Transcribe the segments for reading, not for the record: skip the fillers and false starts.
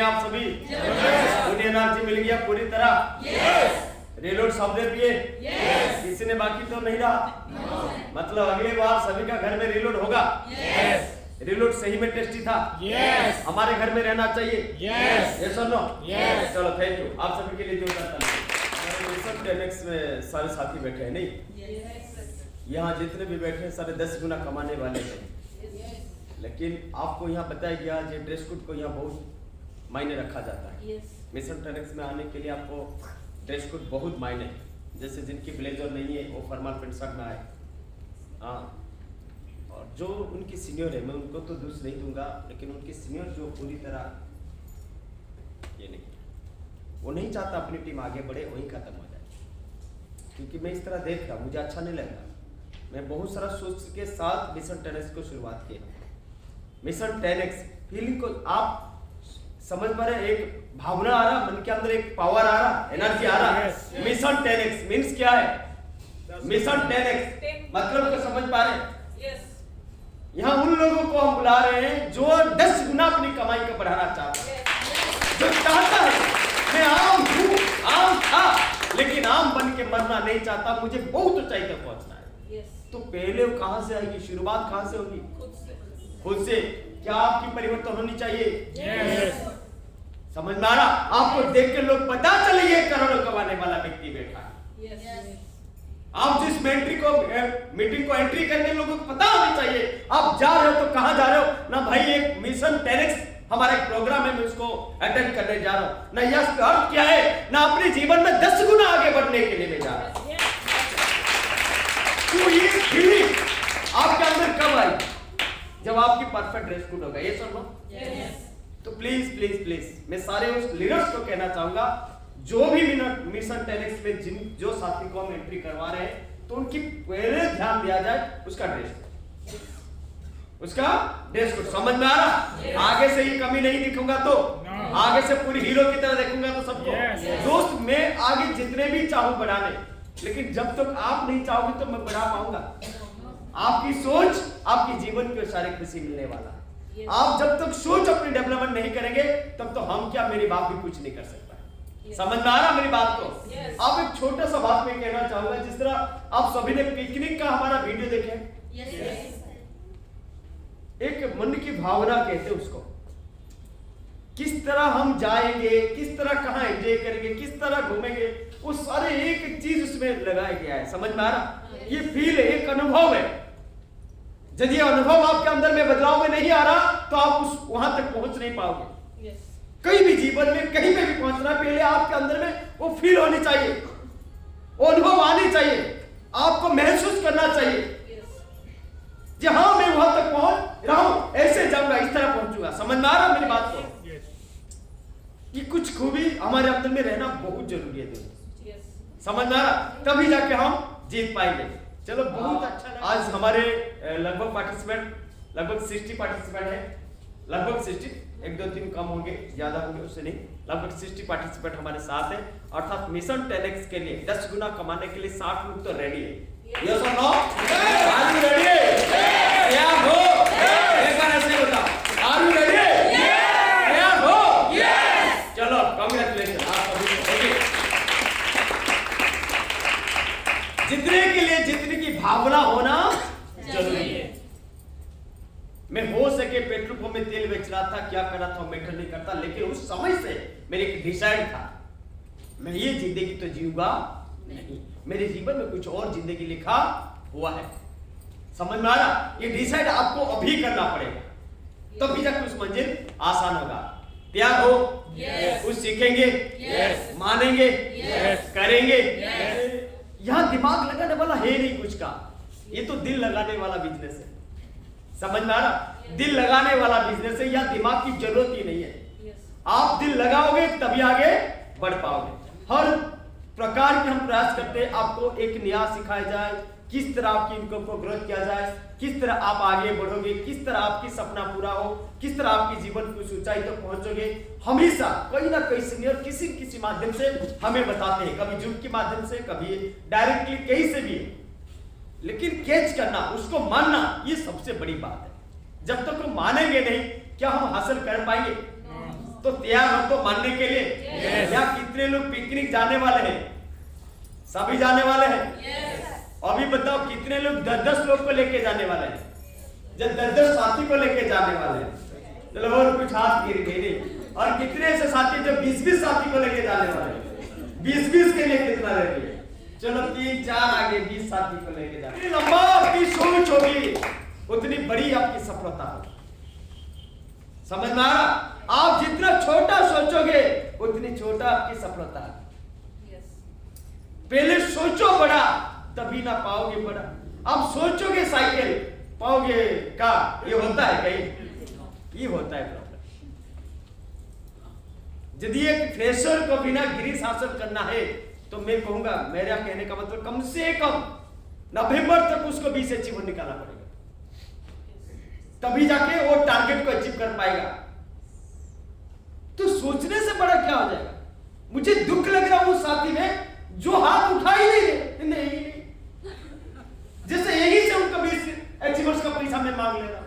आप सभी? दुनिया एनर्जी मिल गया पूरी तरह? रिलोड सब दे पिए? किसी ने बाकी तो नहीं रहा? मतलब अगली बार सभी का घर में रिलोड होगा? रिलोड सही में टेस्टी था? हमारे घर में रहना चाहिए? यस और नो? चलो थैंक यू आप सभी के लिए जो करता है। में सारे साथी बैठे हैं नहीं? यहाँ जितने भी बैठे हैं सारे 10 गुना कमाने वाले हैं, लेकिन आपको यहाँ बताया गया जो ड्रेस कोड को यहाँ बहुत मायने रखा जाता है। मिशन टेनेक्स में आने के लिए आपको ड्रेस कोड बहुत मायने है। जैसे जिनकी ब्लेजर नहीं है वो फॉर्मल पेंट शर्ट में आए। हाँ, और जो उनकी सीनियर है मैं उनको तो दोष नहीं दूंगा, लेकिन उनकी सीनियर जो पूरी तरह ये नहीं, वो नहीं चाहता अपनी टीम आगे बढ़े, वही खत्म हो जाए। क्योंकि मैं इस तरह देख रहा, मुझे अच्छा नहीं लगता। मैं बहुत सारा सोच के साथ मिशन टेनेक्स को शुरुआत की। मिशन टेनेक्स फीलिंग को आप समझ पा रहे? एक भावना आ रहा, मन के अंदर एक पावर आ रहा, एनर्जी आ रहा। मिशन टेनेक्स मीन्स क्या है? मिशन टेनेक्स मतलब को समझ पा रहे? यहाँ उन लोगों को हम बुला रहे हैं जो 10 गुना अपनी कमाई को बढ़ाना चाहता है, जो चाहता है मैं आम हूँ, आम था, लेकिन आम बन के मरना नहीं चाहता, मुझे बहुत ऊंचाई तक पहुंचना है। तो पहले वो कहां से आएगी? शुरुआत कहां से होगी? खुद से। क्या आपकी परिवर्तन होनी चाहिए? समझ में आ रहा? आपको देख के लोग पता चले ये करोड़ों कमाने वाला व्यक्ति बैठा है। आप जिस मीटिंग को एंट्री करने लोगों को पता होनी चाहिए आप जा रहे हो तो कहां जा रहे हो ना। भाई एक मिशन टेनेक्स हमारा एक प्रोग्राम है, मैं उसको अटेंड करने जा रहा हूं ना। यह अर्थ क्या है ना, अपने जीवन में 10 गुना आगे बढ़ने के लिए मैं जा रहा हूं। तो ये फीलिंग आपके अंदर कब आई? जब आपकी परफेक्ट ड्रेस कोड होगा। ये सुनो, तो प्लीज प्लीज प्लीज मैं सारे उस लीडर्स को कहना चाहूंगा जो भी मिशन टेनेक्स में जो साथी को हम एंट्री करवा रहे हैं, तो उनकी पहले ध्यान दिया जाए उसका ड्रेस कोड समझ में आ रहा? आगे से ये कमी नहीं दिखूंगा तो आगे से पूरी हीरो की तरह देखूंगा तो सबको। दोस्त मैं आगे जितने भी चाहूं बढ़ाने, लेकिन जब तक आप नहीं चाहोगे तो मैं बढ़ा पाऊंगा? आपकी सोच आपकी जीवन के सारे खुशी मिलने वाला है। आप जब तक सोच अपनी डेवलपमेंट नहीं करेंगे तब तो हम क्या, मेरी बाप भी कुछ नहीं कर सकता। समझ में आ रहा मेरी बात को? आप एक छोटा सा बात मैं कहना चाहूंगा, जिस तरह आप सभी ने पिकनिक का हमारा वीडियो देखे, एक मन की भावना कहते हैं उसको, किस तरह हम जाएंगे, किस तरह कहां एंजॉय करेंगे, किस तरह घूमेंगे, वो सारे एक एक चीज उसमें लगाया गया है। समझ में आ रहा? ये फील है, एक अनुभव है। यदि अनुभव आपके अंदर में बदलाव में नहीं आ रहा तो आप उस वहां तक पहुंच नहीं पाओगे। कहीं भी जीवन में कहीं पे भी पहुंचना, पहले आपके अंदर में वो फील होनी चाहिए, वो अनुभव आनी चाहिए, आपको महसूस करना चाहिए जी हाँ मैं वहां तक पहुंच रहा हूं, ऐसे जाऊंगा, इस तरह पहुंचूंगा। समझ में आ रहा मेरी बात को? ये कुछ खूबी हमारे अंदर में रहना बहुत जरूरी है दोस्तों। समझ में आ रहा? तभी जाके हम जीत पाएंगे। चलो बहुत अच्छा लगा। आज हमारे लगभग पार्टिसिपेंट लगभग 60 पार्टिसिपेंट है, लगभग 60, 1-2-3 कम होंगे, ज्यादा होंगे उससे नहीं, लगभग 60 पार्टिसिपेंट हमारे साथ है। अर्थात मिशन टेनेक्स के लिए 10 गुना कमाने के लिए 60 लोग तो रेडी है। यस और नो? Are you ready? तैयार हो? एक बार ऐसे बताओ, आर यू रेडी? तैयार हो? चलो कांग्रेचुलेशन आप सभी को। जितने के लिए जितने की भावना होना जरूरी है। मैं हो सके पेट्रोल पंप में तेल बेच रहा था, क्या कर रहा था मैटर नहीं करता, लेकिन उस समय से मेरे एक डिसाइड था, मैं ये जिंदगी तो जीऊंगा नहीं, मेरे जीवन में कुछ और जिंदगी लिखा हुआ है। समझ में आ रहा? ये डिसाइड आपको अभी करना पड़ेगा, तभी जाकर उस मंजिल आसान होगा। तैयार हो? कुछ सीखेंगे, मानेंगे, करेंगे। यहाँ दिमाग लगाने वाला है नहीं कुछ का, ये तो दिल लगाने वाला बिजनेस है। समझ में आ रहा? दिल लगाने वाला बिजनेस है, या दिमाग की जरूरत ही नहीं है। आप दिल लगाओगे तभी आगे बढ़ पाओगे। हर प्रकार के हम प्रयास करते हैं आपको एक नया सिखाया जाए, किस तरह आपकी इनकम को ग्रोथ किया जाए, किस तरह आप आगे बढ़ोगे, किस तरह आपकी सपना पूरा हो, किस तरह आपकी जीवन की ऊंचाई तक पहुंचोगे। हमेशा कोई ना कोई सीनियर किसी माध्यम से हमें बताते हैं, कभी जूम के माध्यम से, कभी डायरेक्टली, कहीं से भी। लेकिन कैच करना, उसको मानना, ये सबसे बड़ी बात है। जब तक हम मानेंगे नहीं, क्या हम हासिल कर पाएंगे? तो तैयार हो तो मानने के लिए? या कितने लोग पिकनिक जाने वाले हैं? सभी जाने वाले हैं। अभी बताओ कितने लोग 10-10 लोग को लेके जाने वाले हैं? जब 10-10 साथी को लेके जाने वाले हैं। चलो और कुछ हाथ गिर गए नहीं। और कितने ऐसे साथी जो 20-20 साथी को लेके जाने वाले हैं? 20-20 के लिए कितना रहेंगे? चलो 3-4 आगे 20 साथी को लेके जाने। लंबा आपकी सोच होगी उतनी बड़ी आपकी सफलता होगी। समझ में आ रहा? आप जितना छोटा सोचोगे उतनी छोटा आपकी सफलता है। पहले सोचो बड़ा तभी ना पाओगे बड़ा। अब सोचोगे साइकिल पाओगे कार। ये होता है कहीं? ये होता है प्रॉब्लम। यदि एक फ्रेशर को बिना ग्रीस हासिल करना है तो मैं कहूंगा, मेरा कहने का मतलब कम से कम नवंबर तक उसको 20 अचीव निकालना पड़ेगा, तभी जाके वो टारगेट को अचीव कर पाएगा। तो सोचने से बड़ा क्या हो जाएगा? मुझे दुख लग रहा उस साथी में जो हाथ उठा ही नहीं, जैसे यही से उनका 20 अचीवर्स का पैसा मैं मांग ले रहा।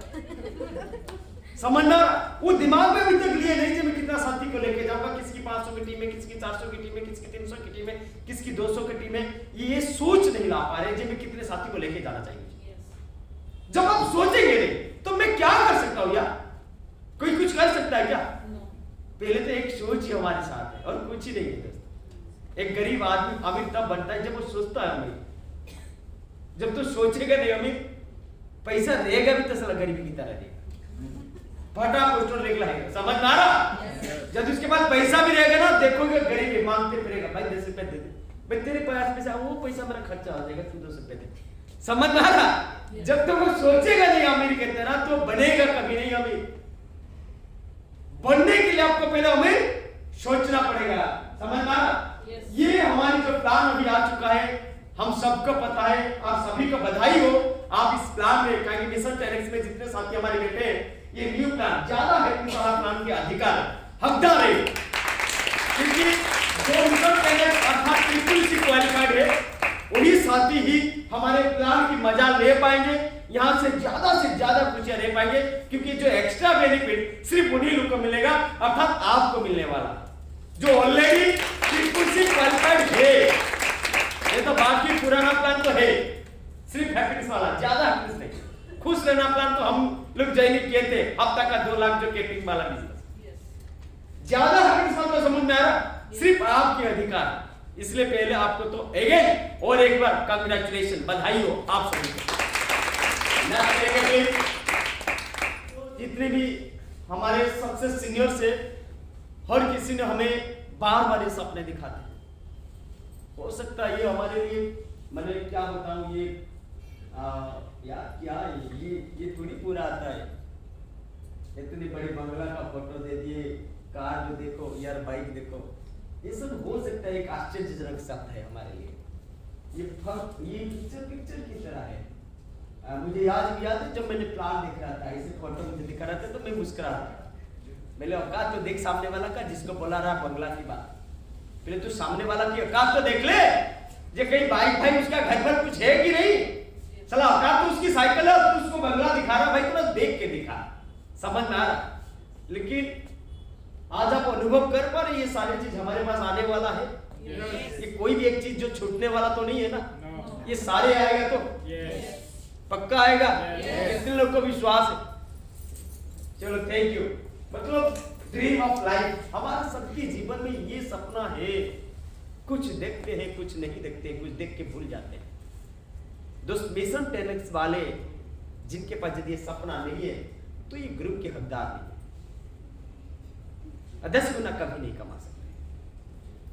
समझना? वो दिमाग में अभी तक लिए नहीं कि मैं कितना साथी को लेके जाऊंगा, किसकी 500 की टीम है, किसकी 400 की टीम है, किसकी 300 की टीम है, किसकी 200 की टीम है। ये सोच नहीं ला पा रहे मैं कितने साथी को लेके जाना चाहिए। जब आप सोचेंगे नहीं तो मैं क्या कर सकता हूं यार? कोई कुछ कर सकता है क्या? पहले तो एक सोच ही हमारे साथ है और कुछ ही नहीं है दोस्त। एक गरीब आदमी अमीर तब बनता है जब वो सोचता है अमीर। जब तो सोचेगा नहीं अमीर, पैसा रहेगा भी तो साला गरीबी की तरह रहेगा, फटा पोस्टर निकला है। समझ में आ रहा? जब उसके पास पैसा भी रहेगा ना, देखोगे गरीबी मांगते फिरेगा, भाई 10 रुपए दे दे, भाई तेरे पास पैसा, वो पैसा मेरा खर्चा हो जाएगा, तू 200 रुपए दे। समझ में आ रहा? जब तक वो सोचेगा नहीं अमीर की तरह तो बनेगा कभी नहीं अमीर। बनने के लिए आपको पहले अमीर सोचना पड़ेगा। समझ में आ रहा? ये हमारी जो प्लान अभी आ चुका है, हम सबको पता है और सभी को बधाई हो आप इस प्लान में, कहीं मिशन टेरेक्स में जितने साथी हमारे बैठे हैं, ये न्यू प्लान ज्यादा हेल्पिंग वाला प्लान के अधिकार हकदार है, क्योंकि जो मिशन टेरेक्स अर्थात बिल्कुल सी क्वालिफाइड है वही साथी ही हमारे प्लान की मजा ले पाएंगे, यहां से ज्यादा खुशियां ले पाएंगे, क्योंकि जो एक्स्ट्रा बेनिफिट सिर्फ उन्हीं लोग को मिलेगा, अर्थात आपको मिलने वाला जो ऑलरेडी बिल्कुल सी क्वालिफाइड है। ये तो बाकी पुराना प्लान तो है सिर्फ हैप्पीनेस वाला, ज्यादा हैप्पीनेस नहीं। खुश रहना प्लान तो हम लोग जैनिक किए थे, हफ्ता का 2 लाख जो कैटरिंग वाला बिजनेस। ज्यादा हैप्पीनेस वाला समझ में आ रहा? सिर्फ आपके अधिकार। इसलिए पहले आपको तो अगेन और एक बार कांग्रेचुलेशन, बधाई हो आप सभी को। जितने भी हमारे सबसे सीनियर से हर किसी ने हमें बार ये सपने दिखाते हैं। हो सकता है ये हमारे लिए, मैंने क्या बताऊं, ये यार क्या ये थोड़ी पूरा आता है। इतनी बड़ी बंगला का फोटो दे दिए, कार जो देखो यार, बाइक देखो, ये सब हो सकता है एक आश्चर्यजनक शब्द है हमारे लिए। ये पिक्चर की तरह है। मुझे याद है जब मैंने प्लान देख रहा था, इसे फोटो मुझे दिखा रहा था तो मैं मुस्कुरा रहा था। मैंने औकात तो देख सामने वाला का, जिसको बोला रहा बंगला की बात, पहले तो सामने वाला की औकात तो देख ले, जे कहीं बाइक भाई उसका घर पर कुछ है कि नहीं। चला औकात तो उसकी साइकिल है, तो उसको बंगला दिखा रहा, भाई थोड़ा देख के दिखा, समझ में आ रहा। लेकिन आज आप अनुभव कर पा रहे ये सारी चीज हमारे पास आने वाला है। ये कोई भी एक चीज जो छूटने वाला तो नहीं है ना, ये सारे आएगा तो पक्का आएगा। कितने लोग को विश्वास है? चलो थैंक यू। मतलब ड्रीम ऑफ लाइफ, हमारे सबके जीवन में ये सपना है। कुछ देखते हैं, कुछ नहीं देखते, कुछ देख के भूल जाते हैं। दोस्त मिशन टेरेक्स वाले जिनके पास यदि ये सपना नहीं है तो ये ग्रुप के हकदार नहीं है, 10 गुना कभी नहीं कमा सकते।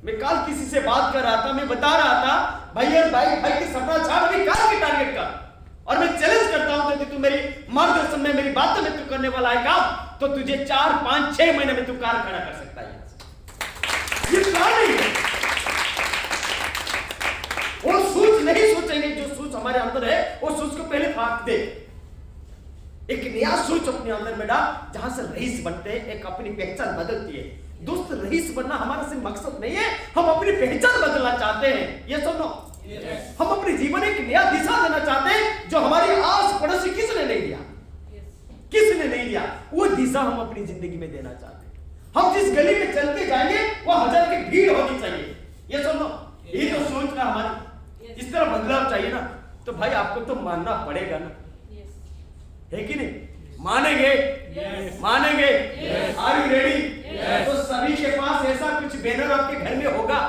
मैं कल किसी से बात कर रहा था, मैं बता रहा था भाई यार भाई की सपना छाड़ भी कार के टारगेट का, और मैं चैलेंज करता हूं यदि तू मेरी मार्गदर्शन में, मेरी बातों में तू करने वाला है काम, तो तुझे 4, 5, 6 महीने में तू कार खड़ा कर सकता है। ये प्लान नहीं है। वो सोच नहीं सोचेंगे, जो सोच हमारे अंदर है वो सोच को पहले फाड़ दे। एक नया सोच अपने अंदर में डाल, जहां से रईस बनते हैं, एक अपनी पहचान बदलती है। दोस्त रईस बनना हमारा सिर्फ मकसद नहीं है, हम अपनी पहचान बदलना चाहते हैं। ये सुनो, हम अपने जीवन एक नया दिशा देना चाहते हैं जो हमारी आस पड़ोसी किसने नहीं दिया, किसने नहीं दिया, वो दिशा हम अपनी जिंदगी में देना चाहते हैं। हम जिस गली में चलते जाएंगे वो 1000 की भीड़ होनी चाहिए। ये सुनो, ये तो सोच ना हमारी, इस तरह बदलाव चाहिए ना। तो भाई आपको तो मानना पड़ेगा ना, है कि नहीं? मानेंगे? मानेंगे? Are you ready? तो सभी के पास ऐसा कुछ बैनर आपके घर में होगा।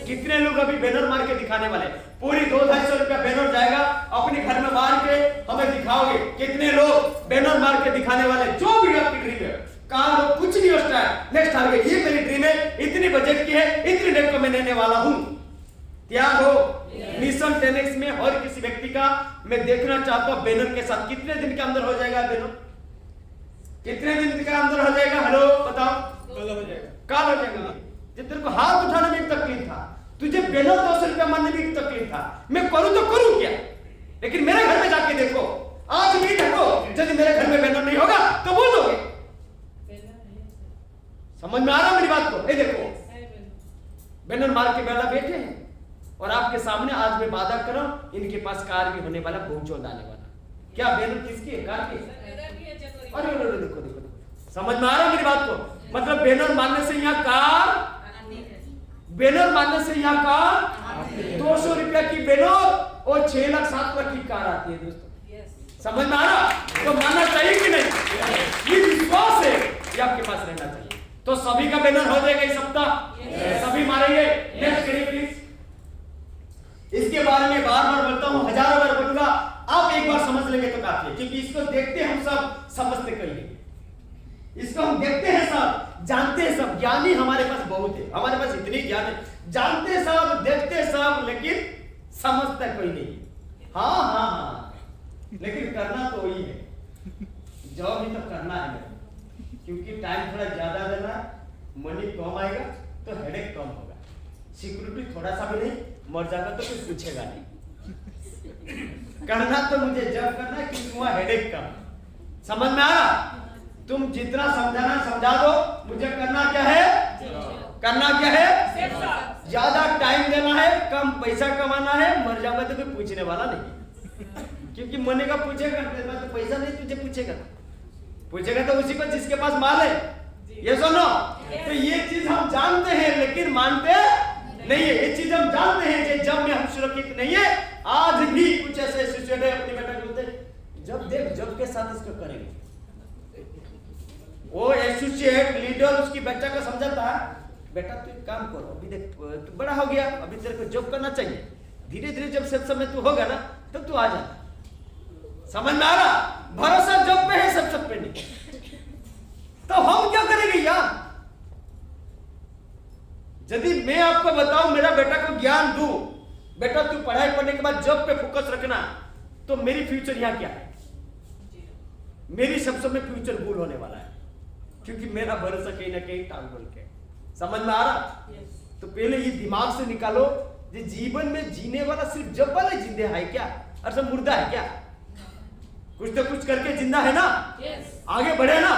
कितने लोग अभी बैनर मार के दिखाने वाले? पूरी 200-250 रुपया बैनर जाएगा, अपने घर में मार के हमें दिखाओगे। कितने लोग बैनर मार के दिखाने वाले? जो भी आपकी ड्रीम है, कार हो, कुछ नहीं हो, नेक्स्ट टारगेट ये मेरी ड्रीम है, इतनी बजट की है, इतनी डेट को मैं लेने वाला हूं। तैयार हो? मिशन 10X में हर किसी व्यक्ति का मैं देखना चाहता हूं बैनर के साथ। कितने दिन के अंदर हो जाएगा बैनर? कितने दिन के अंदर हो जाएगा? हेलो बताओ। कल हो जाएगा। कल हो जाएगा। जब तेरे को हाथ उठाने में तकलीफ था, तुझे बैनर 200 रुपया मानने में तकलीफ था, मैं करूं तो करूं क्या? लेकिन मेरे घर में जाके देखो, आज नहीं देखो, यदि मेरे घर में बैनर नहीं होगा तो बोल दोगे। समझ में आ रहा मेरी बात को? ये देखो बैनर मार के बेटा बैठे हैं और आपके सामने आज मैं वादा कर रहा हूं, इनके पास कार भी होने वाला, भूचोद आने वाला। क्या बैनर किसकी है? कार की। अरे देखो देखो, समझ में आ रहा मेरी बात को? मतलब बैनर मारने से यहाँ कार, बैनर मारने से यहाँ कार 200 रुपया की बैनर और 6 लाख 7 लाख की कार आती है दोस्तों। समझ में आ रहा? तो मानना चाहिए कि नहीं? ये विश्वास है, ये आपके पास रहना चाहिए। तो सभी का बैनर हो जाएगा इस सप्ताह, सभी मारेंगे। नेक्स्ट करिए प्लीज। इसके बारे में बार बार बोलता हूं, हजारों बार बोलूंगा, आप एक बार समझ लेंगे तो काफी है, क्योंकि इसको देखते हम सब, समझते कहीं, इसको हम देखते हैं सब, जानते हैं सब, ज्ञानी हमारे पास बहुत है, हमारे पास इतनी ज्ञान है, जानते सब, देखते सब, लेकिन समझता कोई नहीं। हाँ हाँ हाँ, लेकिन करना तो वही है, जॉब ही तो करना है, क्योंकि टाइम थोड़ा ज्यादा देना, मनी कम आएगा तो हेडेक कम होगा, सिक्योरिटी थोड़ा सा भी नहीं, मर जाएगा तो कुछ पूछेगा नहीं। करना तो मुझे जब करना है, क्योंकि वहां हेडेक कम। समझ में आ रहा? तुम जितना समझाना समझा दो, मुझे करना क्या है? करना क्या है? ज्यादा टाइम देना है, कम पैसा कमाना है, मर जाएगा तो कोई पूछने वाला नहीं, क्योंकि मरने का पूछेगा तो पैसा नहीं तुझे पूछेगा तो उसी को जिसके पास माल है। ये सुनो, तो ये चीज हम जानते हैं लेकिन मानते नहीं है। ये चीज हम जानते हैं कि जब में हम सुरक्षित नहीं है। आज भी कुछ ऐसे सिचुएशन है, अपनी बेटा बोलते जब देख जब के साथ इसको करेंगे, वो एसोसिएट लीडर उसकी बच्चा को समझाता है, बेटा तू एक काम करो, अभी देख तू बड़ा हो गया, अभी तेरे को जॉब करना चाहिए, धीरे धीरे जब सब समय तू होगा ना तब तू आ जा। समझ में आ रहा? भरोसा जॉब पे है, सब पे नहीं। तो हम क्या करेंगे यार? यदि मैं आपको बताऊं, मेरा बेटा को ज्ञान दूं, बेटा तू पढ़ाई पढ़ने के बाद जॉब पे फोकस रखना, तो मेरी फ्यूचर यहां क्या है? मेरी सब समय फ्यूचर भूल होने वाला है, क्योंकि मेरा भरोसा कहीं ना कहीं टांग बोल के। समझ में आ रहा? तो पहले ये दिमाग से निकालो, ये जीवन में जीने वाला सिर्फ जब वाले जिंदे है क्या, और सब मुर्दा है क्या? कुछ तो कुछ करके जिंदा है ना, आगे बढ़े ना।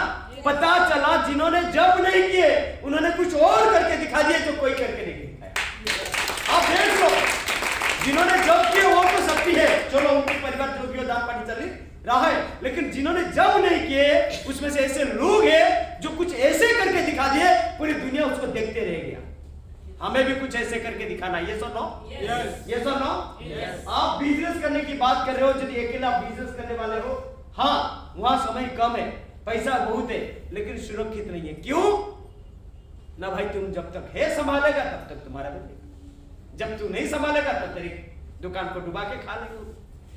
पता चला जिन्होंने जब नहीं किए उन्होंने कुछ और करके दिखा दिया जो कोई करके नहीं दिखाया। आप देख लो, जिन्होंने जब किए वो तो शक्ति है, चलो उनके परिवार जो भी दान पानी चल रहा है, लेकिन जिन्होंने जब नहीं किए उसमें से ऐसे लोग हैं जो कुछ ऐसे करके दिखा दिए, पूरी दुनिया उसको देखते रह गया। हमें भी कुछ ऐसे करके दिखाना। ये सुनो, ये सुनो, आप बिजनेस करने की बात कर रहे हो, यदि अकेला बिजनेस करने वाले हो, हाँ वहां समय कम है, पैसा बहुत है, लेकिन सुरक्षित नहीं है। क्यों ना भाई? तुम जब तक है संभालेगा तब तक तुम्हारा बनेगा, जब तू नहीं संभालेगा तब तेरी दुकान को डुबा के खा लेंगे।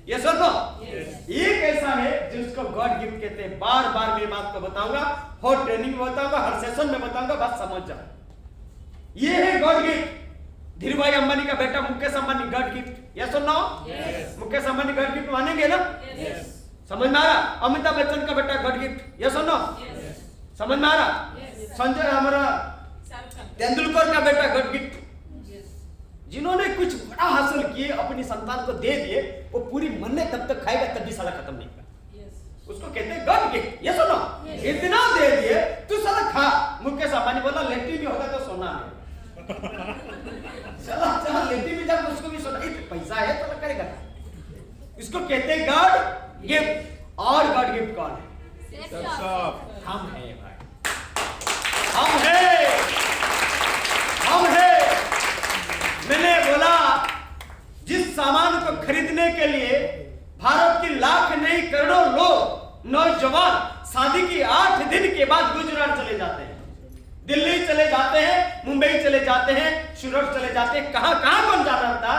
ये सुनो, एक ऐसा है जिसको गॉड गिफ्ट कहते हैं। बार बार मेरी बात को बताऊंगा, हर ट्रेनिंग में बताऊंगा, हर सेशन में बताऊंगा, बात समझ जाओ। ये है गॉड गिफ्ट। धीरूभाई अंबानी का बेटा मुकेश अंबानी, गॉड गिफ्ट। ये सुनो, मुकेश अंबानी गॉड गिफ्ट मानेंगे ना? समझ में आ रहा? अमिताभ बच्चन का बेटा गॉड गिफ्ट। ये सुनो, समझ में आ रहा? संजय हमारा तेंदुलकर का बेटा गॉड गिफ्ट। जिन्होंने कुछ बड़ा हासिल किए, अपनी संतान को दे दिए, वो पूरी मन्ने तब तक खाएगा तब भी साला खत्म नहीं होगा, उसको कहते हैं गॉड गिफ्ट। ये सुनो, इतना दे दिए तू साला खा। मुकेश अंबानी बोला लेटी भी होगा तो सोना है, चला लेटी भी जब उसको भी सोना, पैसा है तो करेगा। इसको कहते हैं गॉड गिफ्ट। और गॉड गिफ्ट कौन है? हम है भाई। हम है। मैंने बोला जिस सामान को खरीदने के लिए भारत की लाख नहीं करोड़ों लोग नौजवान शादी की 8 दिन के बाद गुजरात चले जाते हैं, दिल्ली चले जाते हैं, मुंबई चले जाते हैं, सूरत चले जाते हैं, कहां कौन जाता था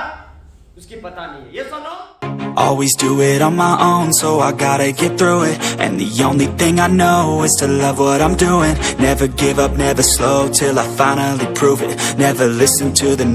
उसकी पता नहीं है। ये सुनो, always do it on my own, so I gotta get through it. And the only thing I know is to love what I'm doing. Never give up, never slow, till I finally prove it. Never listen to the